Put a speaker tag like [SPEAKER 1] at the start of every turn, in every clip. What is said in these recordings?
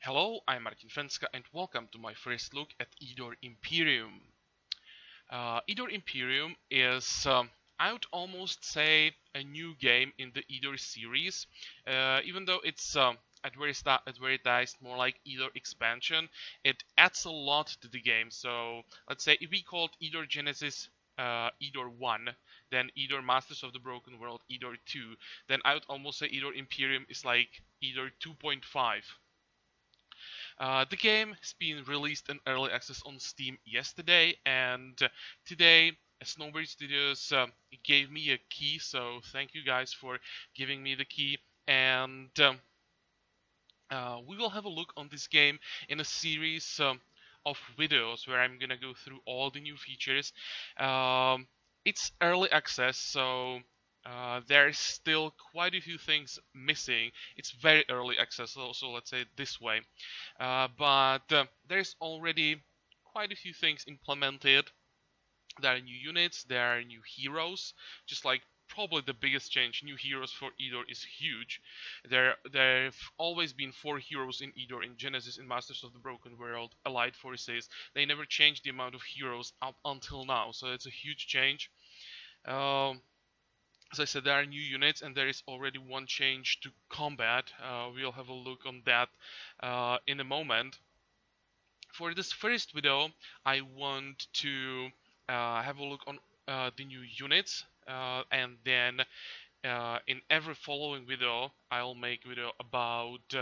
[SPEAKER 1] Hello, I'm Martin Fencka and welcome to my first look at Eador Imperium. Eador Imperium is, I would almost say, a new game in the Eador series, even though it's advertised more like Eador expansion. It adds a lot to the game. So let's say if we called Eador Genesis Eador 1, then Eador Masters of the Broken World Eador 2, then I would almost say Eador Imperium is like Eador 2.5. The game has been released in early access on Steam yesterday, and today Snowbird Studios gave me a key, so thank you guys for giving me the key. And we will have a look on this game in a series of videos where I'm gonna go through all the new features. It's early access, so there's still quite a few things missing. It's very early access, so let's say it this way. But there's already quite a few things implemented. There are new units, there are new heroes, just like probably the biggest change. New heroes for Eador is huge. There've always been 4 heroes in Eador, in Genesis, in Masters of the Broken World, Allied Forces. They never changed the amount of heroes up until now, so it's a huge change. As I said, there are new units, and there is already one change to combat. We'll have a look on that in a moment. For this first video, I want to have a look on the new units, and then in every following video, I'll make a video about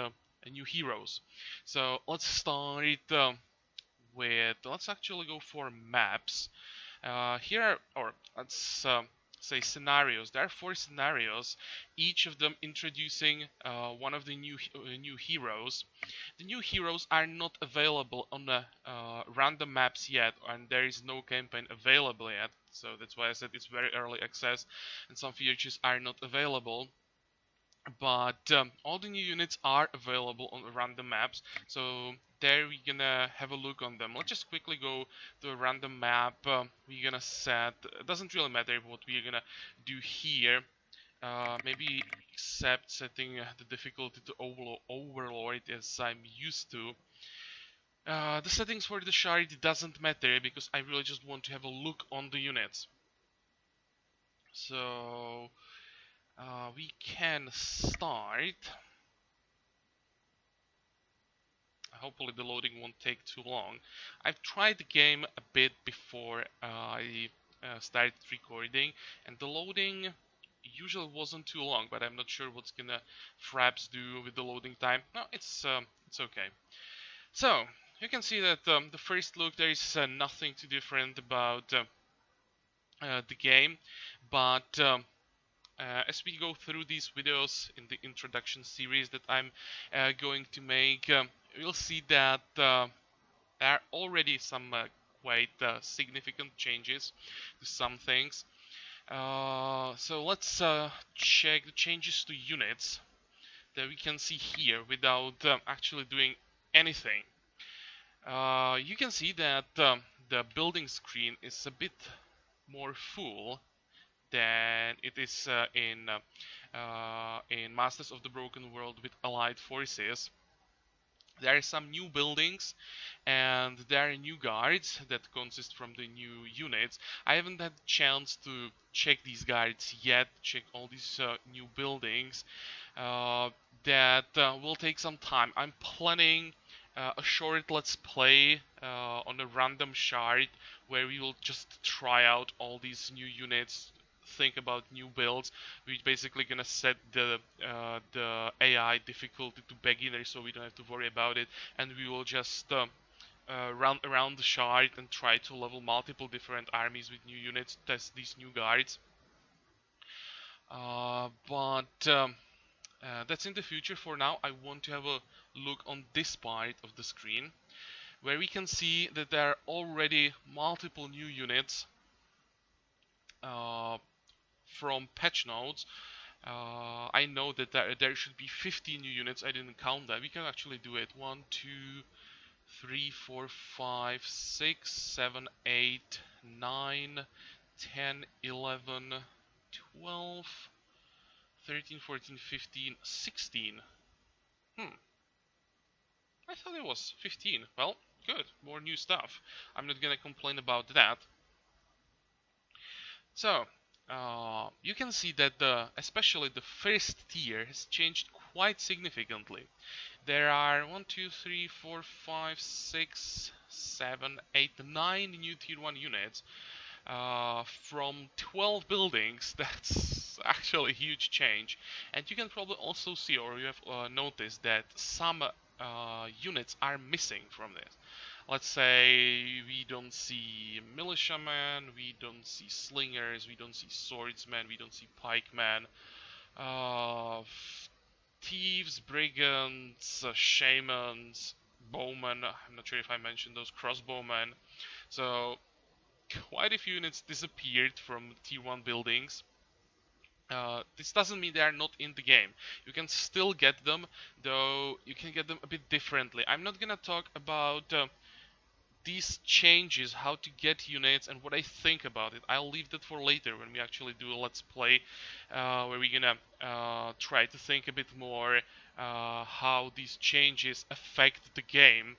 [SPEAKER 1] new heroes. So let's start let's actually go for maps. Here, or let's say scenarios. There are 4 scenarios, each of them introducing one of the new heroes. The new heroes are not available on the random maps yet, and there is no campaign available yet. So that's why I said it's very early access, and some features are not available. But all the new units are available on random maps, so there we're gonna have a look on them. Let's just quickly go to a random map. We're gonna set, it doesn't really matter what we're gonna do here, maybe except setting the difficulty to overlord as I'm used to. The settings for the shard doesn't matter because I really just want to have a look on the units. So we can start. Hopefully the loading won't take too long. I've tried the game a bit before I started recording, and the loading usually wasn't too long, but I'm not sure what's gonna Fraps do with the loading time. No, it's okay. So you can see that the first look, there is nothing too different about the game, but as we go through these videos in the introduction series that I'm going to make, you'll see that there are already some quite significant changes to some things. So let's check the changes to units that we can see here without actually doing anything. You can see that the building screen is a bit more full than it is in Masters of the Broken World with Allied Forces. There are some new buildings and there are new guards that consist from the new units. I haven't had a chance to check these guards yet, check all these new buildings. That will take some time. I'm planning a short let's play on a random shard where we will just try out all these new units, think about new builds. We're basically gonna set the AI difficulty to beginner, so we don't have to worry about it, and we will just run around the shard and try to level multiple different armies with new units, test these new guards. But that's in the future. For now, I want to have a look on this part of the screen, where we can see that there are already multiple new units from patch notes. I know that there should be 50 new units. I didn't count that. We can actually do it. 1, 2, 3, 4, 5, 6, 7, 8, 9, 10, 11, 12, 13, 14, 15, 16. I thought it was 15. Well, good, more new stuff. I'm not gonna complain about that. So, you can see that especially the first tier has changed quite significantly. There are 1, 2, 3, 4, 5, 6, 7, 8, 9 new tier 1 units from 12 buildings. That's actually a huge change. And you can probably also see, or you have noticed, that some units are missing from this. Let's say we don't see militiamen, we don't see slingers, we don't see swordsmen, we don't see pikemen, uh, thieves, brigands, shamans, bowmen. I'm not sure if I mentioned those, crossbowmen. So quite a few units disappeared from tier 1 buildings. This doesn't mean they are not in the game. You can still get them, though you can get them a bit differently. I'm not gonna talk about these changes, how to get units, and what I think about it. I'll leave that for later when we actually do a let's play, where we're gonna try to think a bit more how these changes affect the game.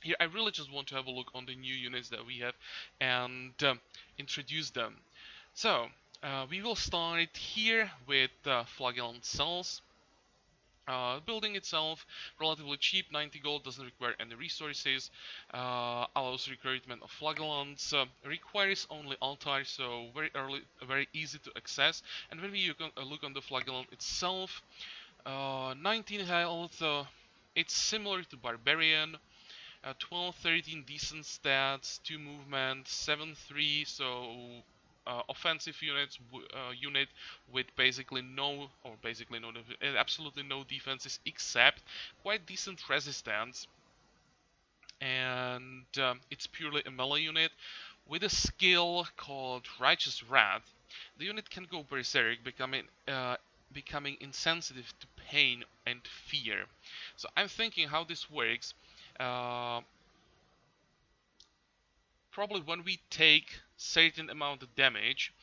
[SPEAKER 1] Here, I really just want to have a look on the new units that we have and introduce them. So, we will start here with Flagone cells. Building itself, relatively cheap, 90 gold, doesn't require any resources, allows recruitment of flagellants, requires only altar, so very easy to access. And when we look on the flagellant itself, 19 health, it's similar to Barbarian, 12, 13 decent stats, 2 movement, 7, 3, so offensive unit with basically no, or basically no, absolutely no defenses except quite decent resistance, and it's purely a melee unit with a skill called Righteous Wrath. The unit can go berserk, becoming insensitive to pain and fear. So I'm thinking how this works. Probably when we take certain amount of damage,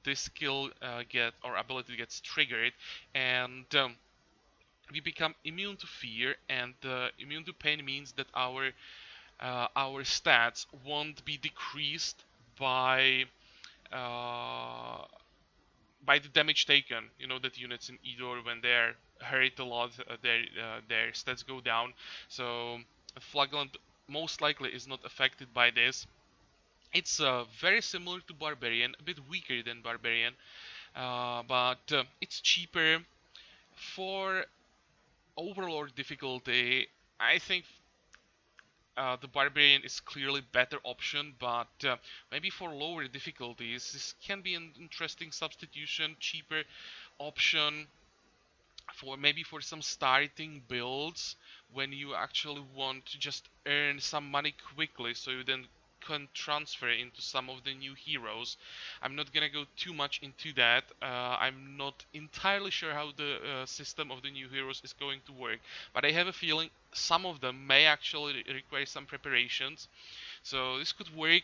[SPEAKER 1] this skill or ability gets triggered, and we become immune to fear, and immune to pain means that our stats won't be decreased uh, by the damage taken. You know that units in Eador, when they're hurt a lot, their stats go down. So Flagellant most likely is not affected by this. It's very similar to Barbarian, a bit weaker than Barbarian, but it's cheaper. For Overlord difficulty, I think the Barbarian is clearly better option, but maybe for lower difficulties, this can be an interesting substitution, cheaper option for some starting builds when you actually want to just earn some money quickly, so you then can transfer into some of the new heroes. I'm not gonna go too much into that. I'm not entirely sure how the system of the new heroes is going to work, but I have a feeling some of them may actually require some preparations. So this could work,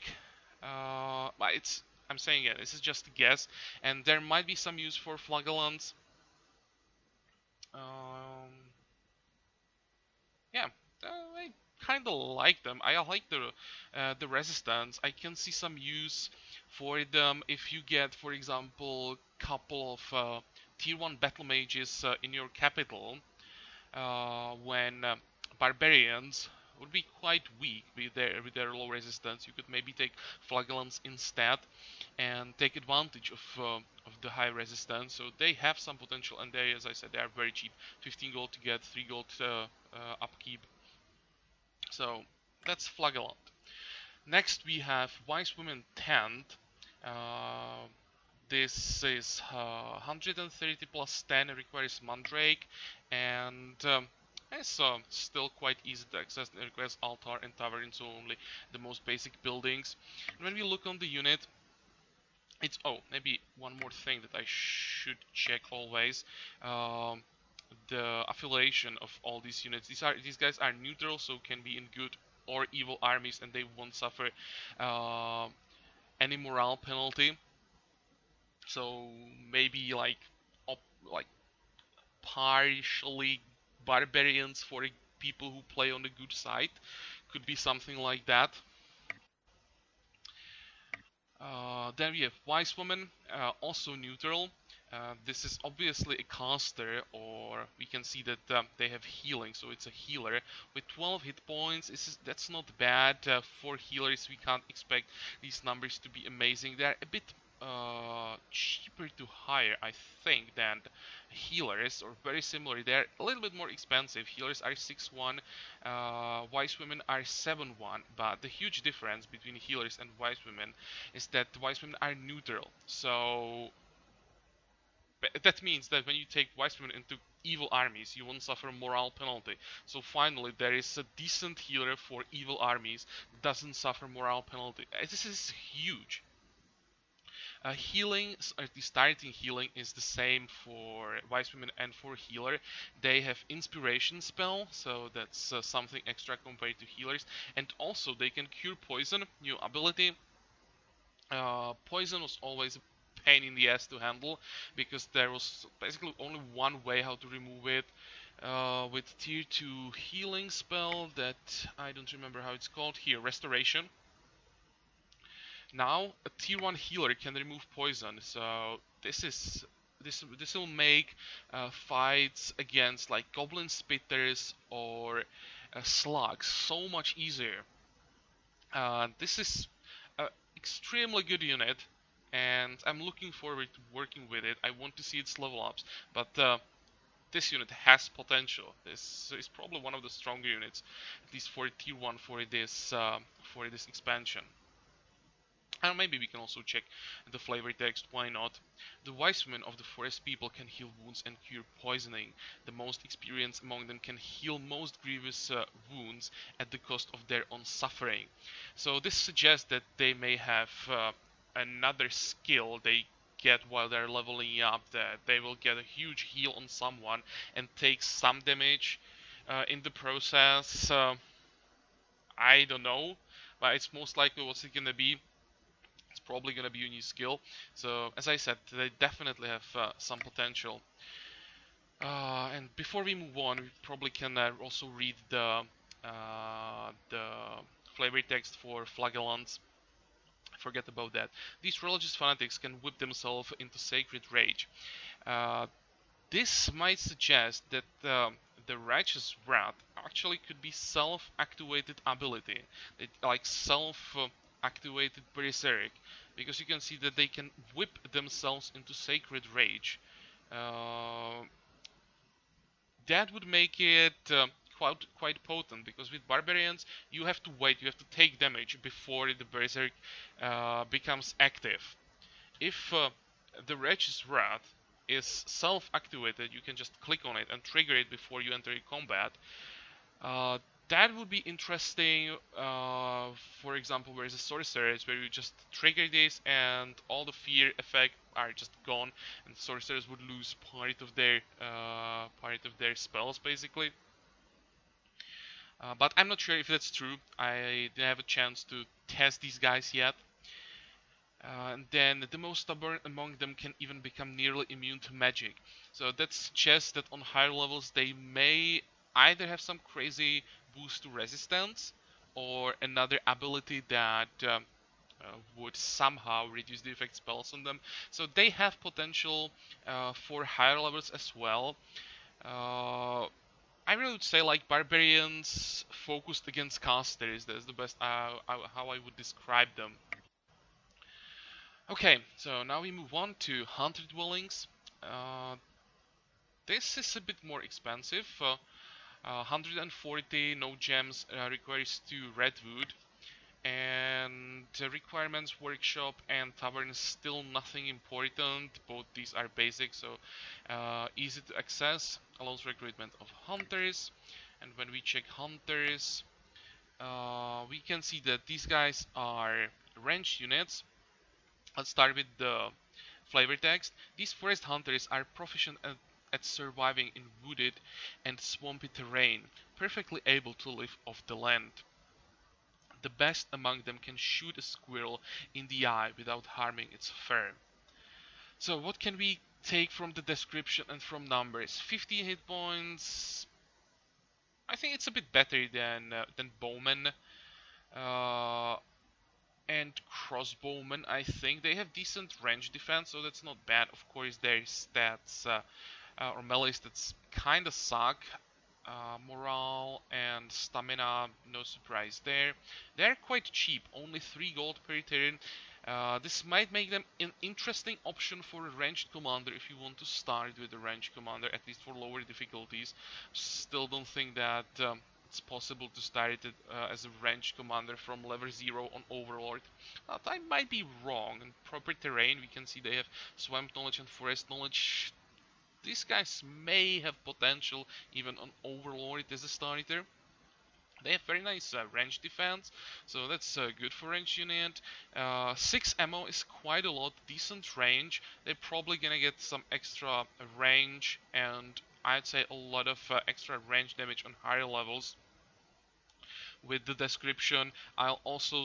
[SPEAKER 1] but I'm saying it, this is just a guess, and there might be some use for flagellants. Um, yeah, I kind of like them. I like the resistance. I can see some use for them if you get, for example, couple of tier 1 battle mages in your capital, when barbarians would be quite weak with their low resistance. You could maybe take flagellants instead and take advantage of the high resistance. So they have some potential, and they, as I said, they are very cheap. 15 gold to get, 3 gold upkeep. So that's flagellant. Next we have Wise Women Tent. This is 130 plus 10, requires Mandrake, and it's still quite easy to access. It requires altar and tavern, so only the most basic buildings. And when we look on the unit, it's maybe one more thing that I should check always. The affiliation of all these units. These guys are neutral, so can be in good or evil armies, and they won't suffer any morale penalty. So maybe like partially barbarians for a people who play on the good side. Could be something like that. Then we have Wise Woman, also neutral. This is obviously a caster, or we can see that they have healing, so it's a healer with 12 hit points. That's not bad. For healers, we can't expect these numbers to be amazing. They're a bit cheaper to hire, I think, than healers, or very similar. They're a little bit more expensive. Healers are 6-1, Wise Women are 7-1, but the huge difference between healers and Wise Women is that the Wise Women are neutral. So that means that when you take Wise Women into evil armies, you won't suffer morale penalty. So finally, there is a decent healer for evil armies that doesn't suffer morale penalty. This is huge. Healing, the starting healing is the same for Wise Women and for healer. They have inspiration spell, so that's something extra compared to healers. And also they can cure poison, new ability. Poison was always a pain in the ass to handle because there was basically only one way how to remove it. With tier 2 healing spell that I don't remember how it's called here, restoration. Now a tier 1 healer can remove poison, so this will make fights against like goblin spitters or slugs so much easier. This is an extremely good unit, and I'm looking forward to working with it. I want to see its level ups, but this unit has potential. This is probably one of the stronger units, at least for tier 1 for this expansion. And maybe we can also check the flavor text, why not? The wise women of the forest people can heal wounds and cure poisoning. The most experienced among them can heal most grievous wounds at the cost of their own suffering. So this suggests that they may have another skill they get while they're leveling up, that they will get a huge heal on someone and take some damage in the process. I don't know, but it's most likely what's it gonna be. It's probably going to be a new skill. So as I said, they definitely have some potential. And before we move on, we probably can also read the flavor text for Flagellants. Forget about that. These religious fanatics can whip themselves into sacred rage. Uh, this might suggest that the righteous wrath actually could be self-activated ability, like self-activated berserk, because you can see that they can whip themselves into sacred rage. Uh, that would make it quite potent, because with barbarians you have to wait, you have to take damage before the berserk becomes active. If the Righteous Wrath is self-activated, you can just click on it and trigger it before you enter combat. That would be interesting, for example, where is a sorceress, where you just trigger this and all the fear effect are just gone, and sorcerers would lose part of their spells, basically. But I'm not sure if that's true. I didn't have a chance to test these guys yet. And then the most stubborn among them can even become nearly immune to magic. So that suggests that on higher levels they may either have some crazy boost to resistance or another ability that would somehow reduce the effect spells on them. So they have potential for higher levels as well. I really would say like barbarians focused against casters. That's the best how I would describe them. Okay, so now we move on to Hunter Dwellings. Uh, this is a bit more expensive. 140, no gems, requires 2 redwood. And the requirements workshop and tavern is still nothing important. Both these are basic, so easy to access. Allows recruitment of hunters. And when we check hunters, we can see that these guys are ranged units. Let's start with the flavor text. These forest hunters are proficient at surviving in wooded and swampy terrain, perfectly able to live off the land. The best among them can shoot a squirrel in the eye without harming its fur. So what can we take from the description and from numbers? 15 hit points, I think it's a bit better than bowmen uh, and crossbowmen. I think they have decent range defense, so that's not bad. Of course, their stats or melee stats kind of suck. Morale and stamina, no surprise there. They're quite cheap, only 3 gold per turn. This might make them an interesting option for a ranged commander if you want to start with a ranged commander, at least for lower difficulties. Still don't think that it's possible to start it as a ranged commander from level 0 on Overlord. But I might be wrong. In proper terrain, we can see they have swamp knowledge and forest knowledge. These guys may have potential even on Overlord as a starter. They have very nice range defense, so that's good for range unit. 6 ammo is quite a lot, decent range. They're probably gonna get some extra range and I'd say a lot of extra range damage on higher levels. With the description, I'll also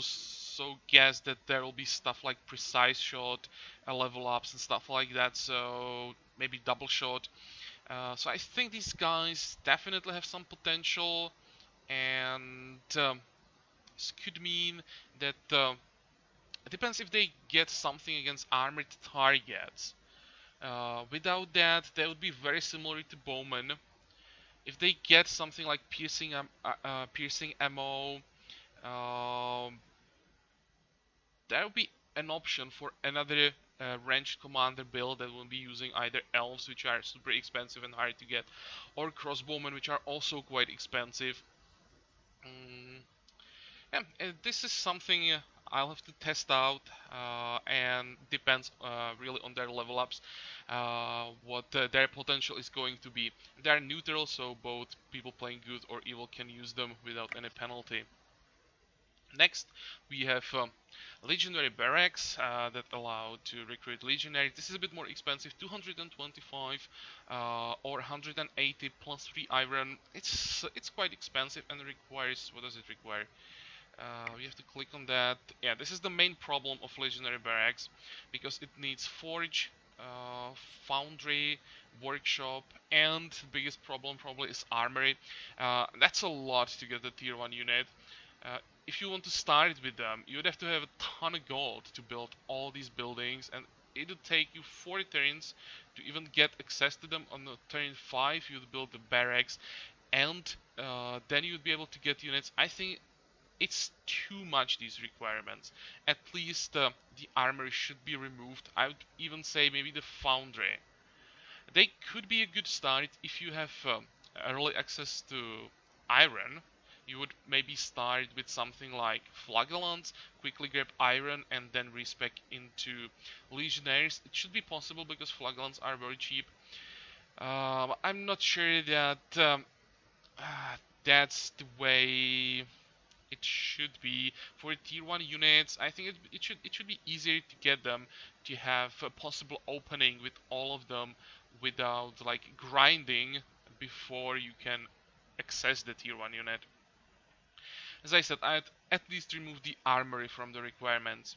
[SPEAKER 1] guess that there will be stuff like precise shot, level ups and stuff like that, so maybe double shot. So I think these guys definitely have some potential, and this could mean that it depends if they get something against armored targets. Without that, they would be very similar to bowmen. If they get something like piercing ammo, that would be an option for another ranged commander build that will be using either elves, which are super expensive and hard to get, or crossbowmen, which are also quite expensive. Mm, yeah, this is something I'll have to test out, and depends really on their level ups, what their potential is going to be. They're neutral, so both people playing good or evil can use them without any penalty. Next, we have Legionary Barracks that allow to recruit legionaries. This is a bit more expensive, 225 or 180 plus 3 iron. It's quite expensive and requires, what does it require? We have to click on that. Yeah, this is the main problem of Legionary Barracks, because it needs forge, uh, foundry, workshop, and the biggest problem probably is armory. That's a lot to get the tier 1 unit. If you want to start with them, you would have to have a ton of gold to build all these buildings, and it would take you 4 turns to even get access to them. On the turn 5 you would build the barracks, and then you would be able to get units. I think it's too much, these requirements. At least the armory should be removed. I would even say maybe the foundry. They could be a good start if you have early access to iron. You would maybe start with something like Flagellants, quickly grab iron, and then respec into legionaries. It should be possible because Flagellants are very cheap. I'm not sure that that's the way it should be for tier 1 units. I think it should be easier to get them, to have a possible opening with all of them without like grinding before you can access the tier 1 unit. As I said, I'd at least remove the armory from the requirements,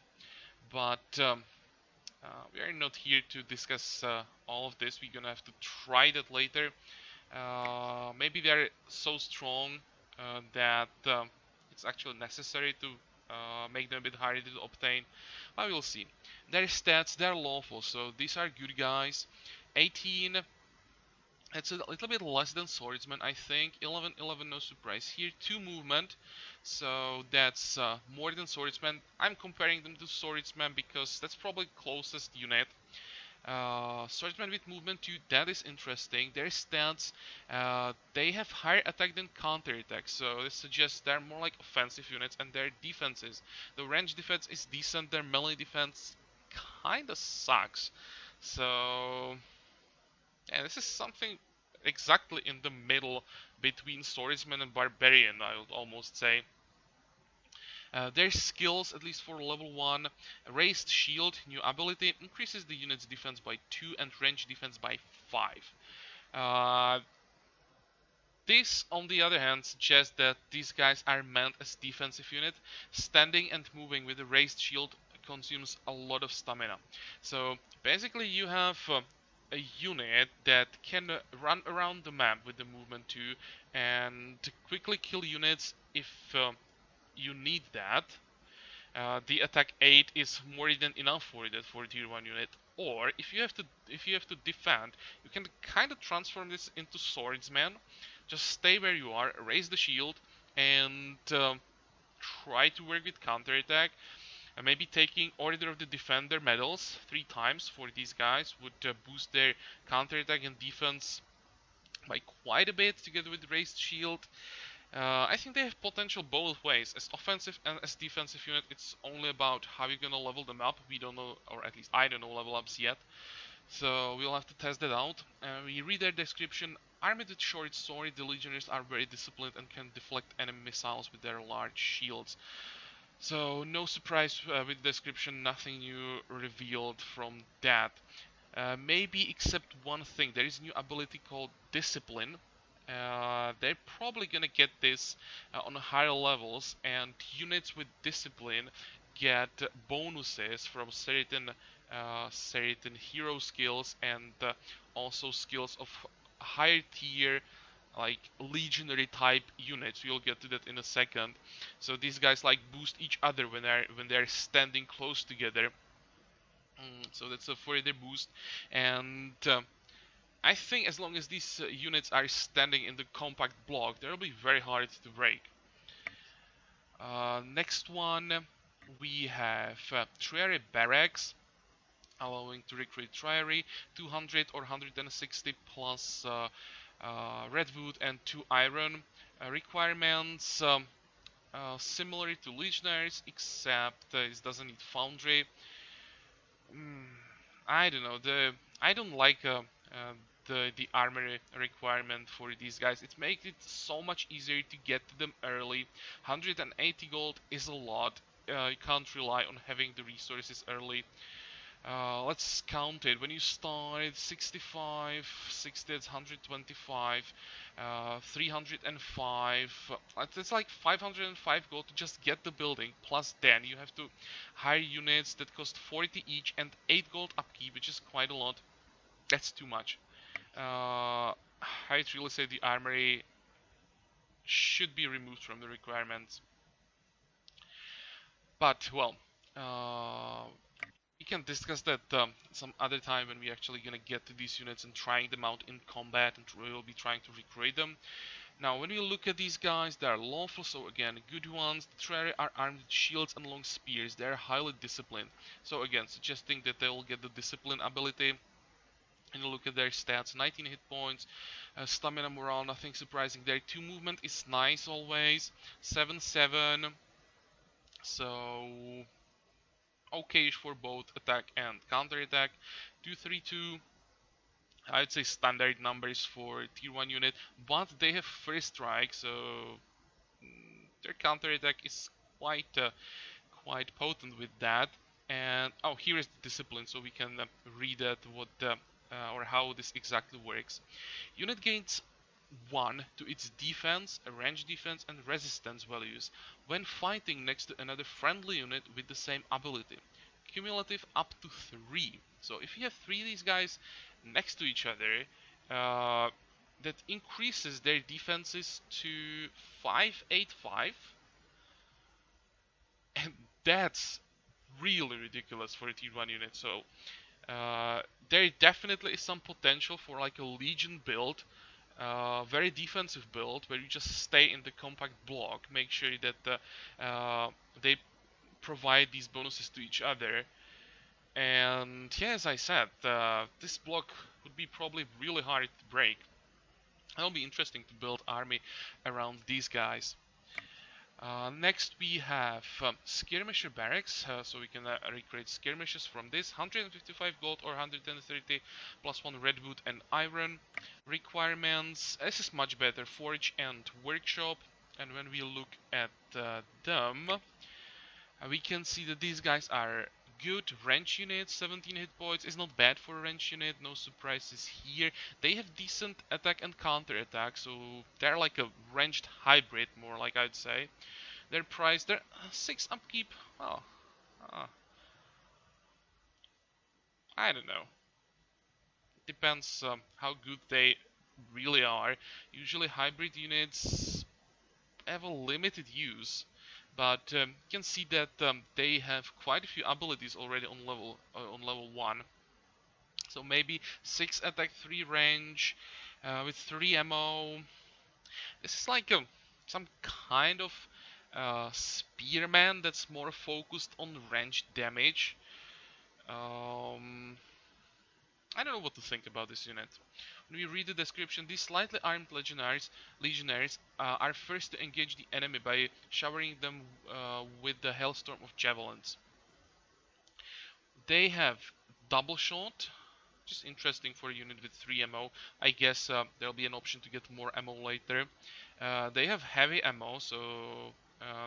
[SPEAKER 1] but we are not here to discuss all of this. We're gonna have to try that later. Maybe they're so strong that it's actually necessary to make them a bit harder to obtain. I will see. Their stats, they're lawful, so these are good guys. 18, it's a little bit less than swordsman, I think. 11, 11, no surprise here. 2 movement, so that's more than swordsman. I'm comparing them to swordsman because that's probably closest unit. Swordsman with movement 2, that is interesting. Their stats, they have higher attack than counter attack, so this suggests they're more like offensive units, and their defenses. The range defense is decent, their melee defense kinda sucks. So, yeah, this is something exactly in the middle between swordsman and barbarian, I would almost say. Their skills, at least for level 1, raised shield, new ability, increases the unit's defense by 2 and range defense by 5. This, on the other hand, suggests that these guys are meant as defensive unit. Standing and moving with a raised shield consumes a lot of stamina. So basically you have a unit that can run around the map with the movement 2 and quickly kill units if you need that. The attack 8 is more than enough for that for tier 1 unit. Or if you have to defend, you can kind of transform this into swordsman. Just stay where you are, raise the shield, and try to work with counterattack. Maybe taking Order of the Defender medals 3 times for these guys would boost their counterattack and defense by quite a bit together with raised shield. I think they have potential both ways. As offensive and as defensive unit, it's only about how you're gonna level them up. We don't know, or at least I don't know level ups yet. So we'll have to test that out. We read their description. Armed with short sword, the legionnaires are very disciplined and can deflect enemy missiles with their large shields. So no surprise with the description, nothing new revealed from that. Maybe except one thing, there is a new ability called Discipline. They're probably gonna get this on higher levels, and units with Discipline get bonuses from certain hero skills and also skills of higher tier like legionary type units. We'll get to that in a second. So these guys like boost each other when they're standing close together. So that's a further boost, and I think as long as these units are standing in the compact block, they'll be very hard to break. Next one, we have Triary Barracks, allowing to recruit Triary, 200 or 160 plus redwood and 2 iron. Requirements similar to Legionnaires, except it doesn't need Foundry. I don't know. I don't like the armor requirement for these guys. It makes it so much easier to get to them early. 180 gold is a lot. You can't rely on having the resources early. Let's count it. When you start 65, 60, it's 125, 305. It's like 505 gold to just get the building. Plus, then you have to hire units that cost 40 each and 8 gold upkeep, which is quite a lot. That's too much. I'd really say the armory should be removed from the requirements. But, well, we can discuss that some other time when we're actually gonna get to these units and trying them out in combat, and we'll be trying to recreate them. Now, when we look at these guys, they are lawful, so again, good ones. The Triary are armed with shields and long spears. They are highly disciplined. So again, suggesting that they will get the discipline ability. And you look at their stats, 19 hit points, stamina, morale, nothing surprising. Their 2 movement is nice always, 7-7. So okay for both attack and counter attack. 2-3-2. I'd say standard numbers for tier 1 unit, but they have first strike, so their counter attack is quite potent with that. And oh, here is the discipline, so we can read that what or how this exactly works. Unit gains 1 to its defense, range defense, and resistance values when fighting next to another friendly unit with the same ability. Cumulative up to 3. So if you have 3 of these guys next to each other, that increases their defenses to 585, and that's really ridiculous for a tier 1 unit. So there definitely is some potential for like a Legion build, very defensive build, where you just stay in the compact block, make sure that they provide these bonuses to each other. And yeah, as I said, this block would be probably really hard to break. It'll be interesting to build army around these guys. Next we have skirmisher barracks, so we can recreate skirmishes from this. 155 gold or 130 plus 1 redwood and iron. Requirements, this is much better, forge and workshop. And when we look at them, we can see that these guys are good. Wrench unit, 17 hit points is not bad for a wrench unit, no surprises here. They have decent attack and counter attack, so they're like a wrenched hybrid, more like I'd say. Their price, they're 6 upkeep, well, I don't know. Depends how good they really are. Usually hybrid units have a limited use, but you can see that they have quite a few abilities already on level 1. So maybe 6 attack, 3 range, with 3 ammo. This is like some kind of spearman that's more focused on range damage. Um, I don't know what to think about this unit. When we read the description, these slightly armed legionaries are first to engage the enemy by showering them with the hailstorm of javelins. They have double shot, which is interesting for a unit with 3 ammo. I guess there'll be an option to get more ammo later. They have heavy ammo, so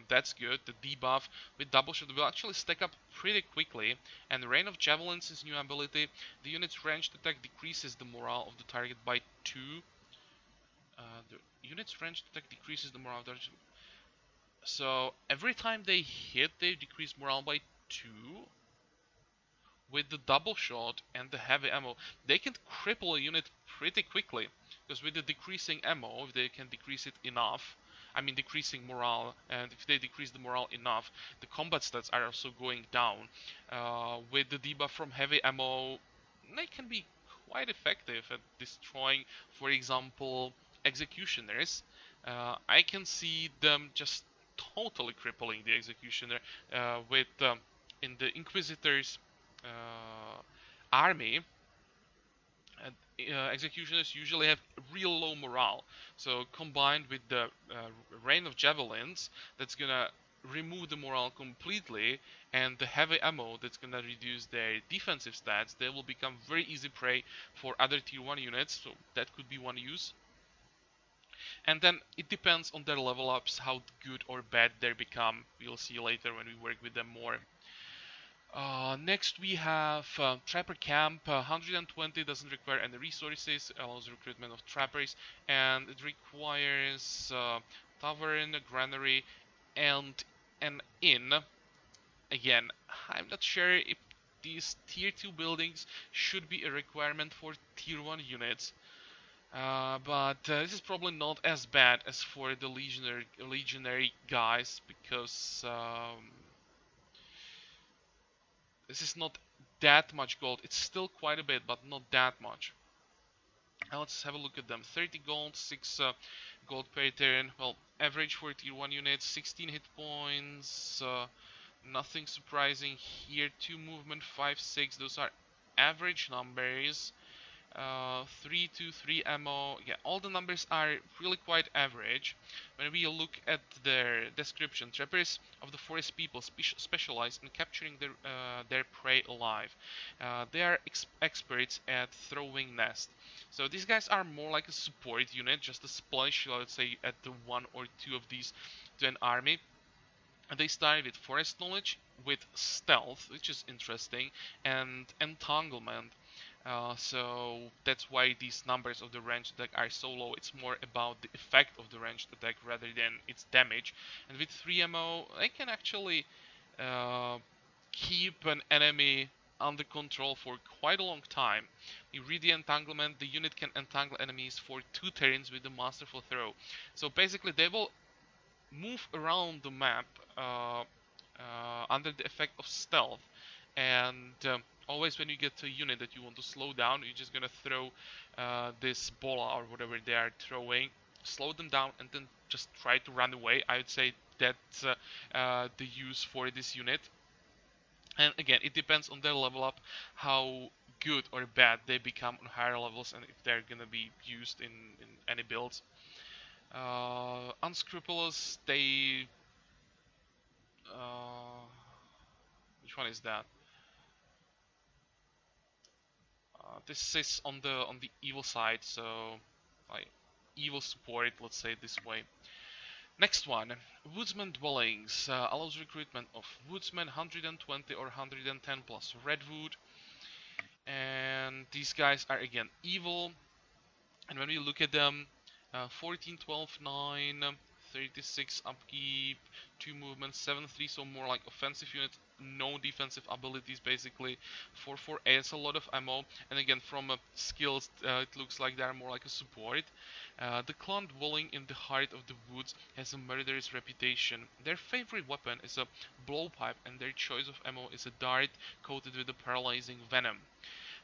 [SPEAKER 1] that's good. The debuff with double shot will actually stack up pretty quickly. And Rain of Javelins is new ability. The unit's ranged attack decreases the morale of the target by 2. The unit's ranged attack decreases the morale of the target. So every time they hit, they decrease morale by 2. With the double shot and the heavy ammo, they can cripple a unit pretty quickly. Because with the decreasing ammo, if they can decrease it enough, I mean decreasing morale, and if they decrease the morale enough, the combat stats are also going down. With the debuff from heavy ammo, they can be quite effective at destroying, for example, executioners. I can see them just totally crippling the executioner with in the Inquisitors army, and executioners usually have real low morale. So combined with the rain of javelins, that's gonna remove the morale completely, and the heavy ammo that's gonna reduce their defensive stats, they will become very easy prey for other tier 1 units. So that could be one use. And then it depends on their level ups how good or bad they become. We'll see later when we work with them more. Next we have Trapper Camp. 120 doesn't require any resources, allows recruitment of trappers, and it requires tavern, granary, and an inn. Again, I'm not sure if these tier 2 buildings should be a requirement for tier 1 units. But this is probably not as bad as for the legionary guys, because this is not that much gold. It's still quite a bit, but not that much. Now let's have a look at them. 30 gold, 6 gold per turn. Well, average for tier 1 units, 16 hit points. Nothing surprising here. 2 movement, 5, 6. Those are average numbers. 3 to 3 ammo. Yeah, all the numbers are really quite average. When we look at their description, trappers of the forest people specialize in capturing their prey alive. They are experts at throwing nest. So these guys are more like a support unit, just a splash, let's say, at the 1 or 2 of these to an army. And they start with forest knowledge, with stealth, which is interesting, and entanglement. So that's why these numbers of the ranged attack are so low. It's more about the effect of the ranged attack rather than its damage. And with 3 ammo, they can actually keep an enemy under control for quite a long time. You read the entanglement, the unit can entangle enemies for 2 turns with the masterful throw. So basically they will move around the map under the effect of stealth, and always when you get to a unit that you want to slow down, you're just gonna throw this bola or whatever they are throwing, slow them down, and then just try to run away. I would say that's the use for this unit. And again, it depends on their level up, how good or bad they become on higher levels, and if they're gonna be used in any builds. Unscrupulous, they which one is that? This is on the evil side, so like evil support, let's say it this way. Next one, Woodsman Dwellings allows recruitment of Woodsman 120 or 110 plus Redwood, and these guys are again evil. And when we look at them, 14, 12, 9, 36 upkeep, 2 movement, 7-3, so more like offensive unit, no defensive abilities basically. 4-4-8, it's a lot of ammo, and again from skills it looks like they're more like a support. The clan dwelling in the heart of the woods has a murderous reputation. Their favorite weapon is a blowpipe, and their choice of ammo is a dart coated with a paralyzing venom.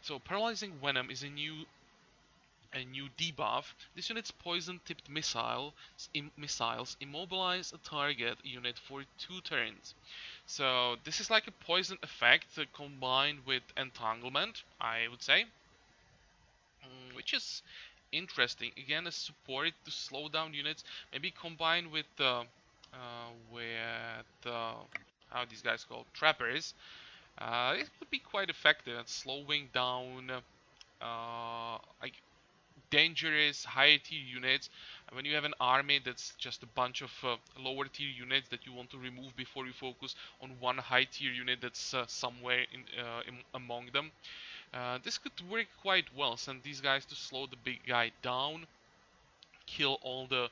[SPEAKER 1] So paralyzing venom is a new debuff. This unit's poison-tipped missiles immobilize a target unit for 2 turns. So this is like a poison effect combined with entanglement, I would say, which is interesting. Again, a support to slow down units, maybe combined with how these guys called trappers. It could be quite effective at slowing down like dangerous higher tier units. When you have an army that's just a bunch of lower tier units that you want to remove before you focus on one high tier unit that's somewhere among them. This could work quite well. Send these guys to slow the big guy down, kill all the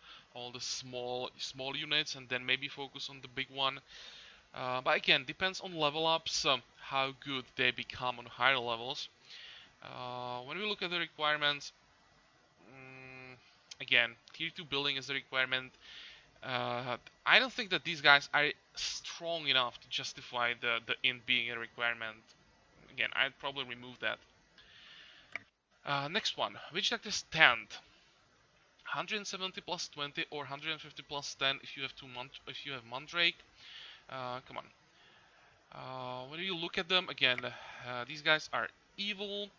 [SPEAKER 1] small units, and then maybe focus on the big one. But again, depends on level ups, how good they become on higher levels. When we look at the requirements, again, tier 2 building is a requirement. I don't think that these guys are strong enough to justify the int being a requirement. Again, I'd probably remove that. Next one, Witch Doctor Stand. 170 plus 20 or 150 plus 10 if you have if you have Mandrake. Come on. When you look at them again, these guys are evil.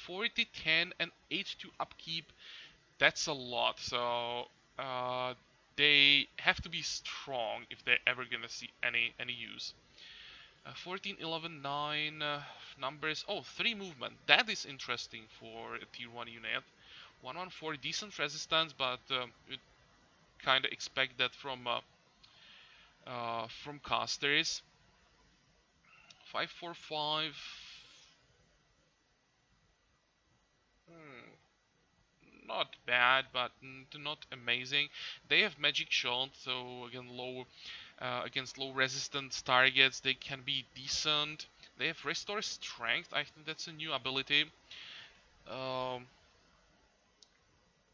[SPEAKER 1] 40, 10, and 82 upkeep. That's a lot. So they have to be strong if they're ever gonna see any use. 14, 11, 9 numbers. Oh, 3 movement. That is interesting for a tier 1 unit. 114 decent resistance, but you kind of expect that from casters. 545. Not bad, but not amazing. They have magic shield, so again low against low resistance targets they can be decent. They have restore strength. I think that's a new ability. The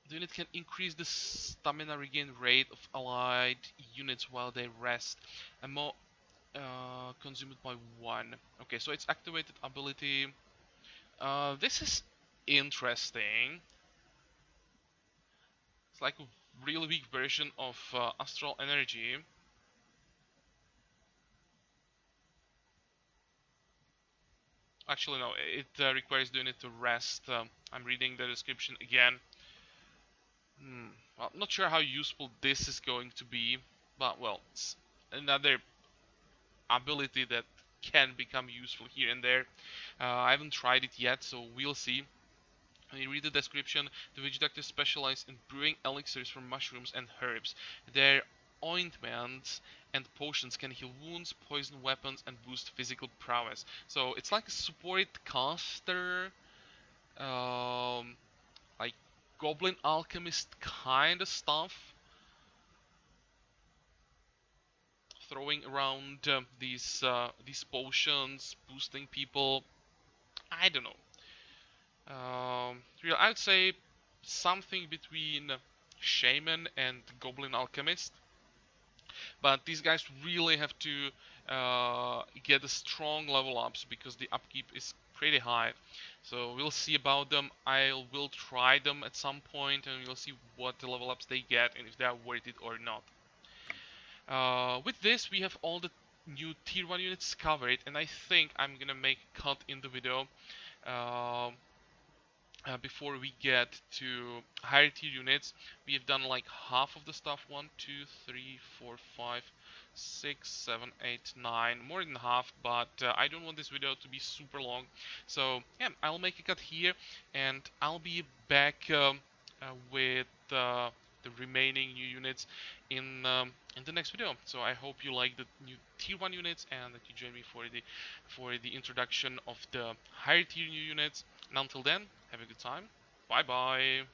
[SPEAKER 1] unit can increase the stamina regain rate of allied units while they rest. Ammo consumed by 1. Okay, so it's activated ability. This is interesting. It's like a really weak version of Astral Energy. Actually, no, it requires the unit to rest. I'm reading the description again. Well, I'm not sure how useful this is going to be, but well, it's another ability that can become useful here and there. I haven't tried it yet, so we'll see. When you read the description, the witch doctors specialize in brewing elixirs from mushrooms and herbs. Their ointments and potions can heal wounds, poison weapons, and boost physical prowess. So it's like a support caster, like goblin alchemist kind of stuff. Throwing around these potions, boosting people. I don't know. I would say something between shaman and goblin alchemist, but these guys really have to get a strong level ups because the upkeep is pretty high. So we'll see about them. I will try them at some point and we'll see what the level ups they get and if they are worth it or not. With this we have all the new tier 1 units covered, and I think I'm gonna make a cut in the video before we get to higher tier units. We have done like half of the stuff. 1, 2, 3, 4, 5, 6, 7, 8, 9, more than half, but I don't want this video to be super long. So yeah, I'll make a cut here and I'll be back with the remaining new units in the next video. So I hope you like the new tier 1 units and that you join me for the introduction of the higher tier new units. And until then, have a good time. Bye bye.